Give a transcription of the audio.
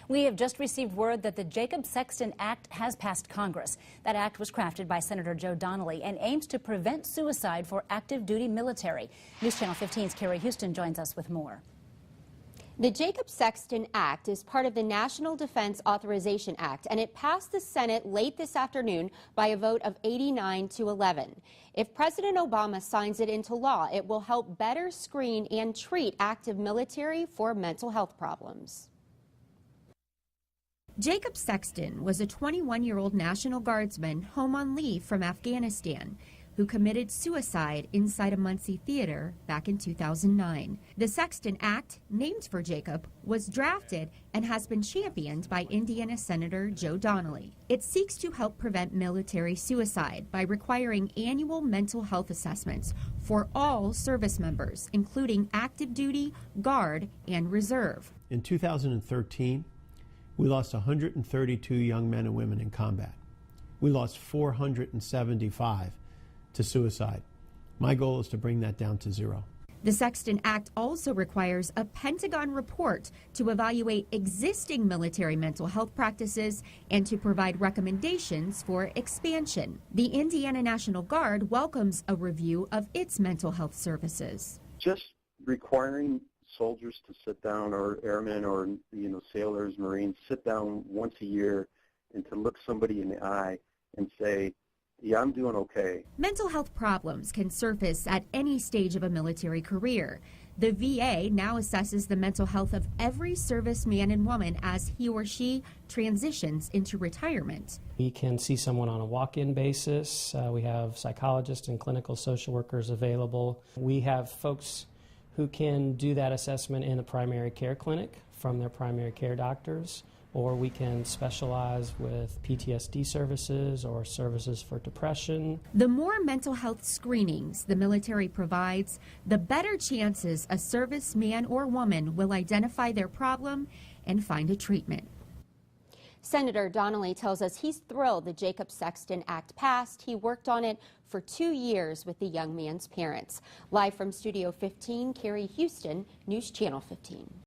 We have just received word that the Jacob Sexton Act has passed Congress. That act was crafted by Senator Joe Donnelly and aims to prevent suicide for active duty military. News Channel 15's Carrie Houston joins us with more. The Jacob Sexton Act is part of the National Defense Authorization Act, and it passed the Senate late this afternoon by a vote of 89 to 11. If President Obama signs it into law, it will help better screen and treat active military for mental health problems. Jacob Sexton was a 21-year-old National Guardsman home on leave from Afghanistan who committed suicide inside a Muncie theater back in 2009. The Sexton Act, named for Jacob, was drafted and has been championed by Indiana Senator Joe Donnelly. It seeks to help prevent military suicide by requiring annual mental health assessments for all service members, including active duty, Guard, and Reserve. In 2013, we lost 132 young men and women in combat. We lost 475 to suicide. My goal is to bring that down to zero. The Sexton Act also requires a Pentagon report to evaluate existing military mental health practices and to provide recommendations for expansion. The Indiana National Guard welcomes a review of its mental health services. Just requiring soldiers to sit down, or airmen, or sailors, Marines, sit down once a year and to look somebody in the eye and say, yeah, I'm doing okay. Mental health problems can surface at any stage of a military career. The VA now assesses the mental health of every serviceman and woman as he or she transitions into retirement. We can see someone on a walk-in basis. We have psychologists and clinical social workers available. We have folks who can do that assessment in a primary care clinic from their primary care doctors, or we can specialize with PTSD services or services for depression. The more mental health screenings the military provides, the better chances a serviceman or woman will identify their problem and find a treatment. Senator Donnelly tells us he's thrilled the Jacob Sexton Act passed. He worked on it for 2 years with the young man's parents. Live from Studio 15, Carrie Houston, News Channel 15.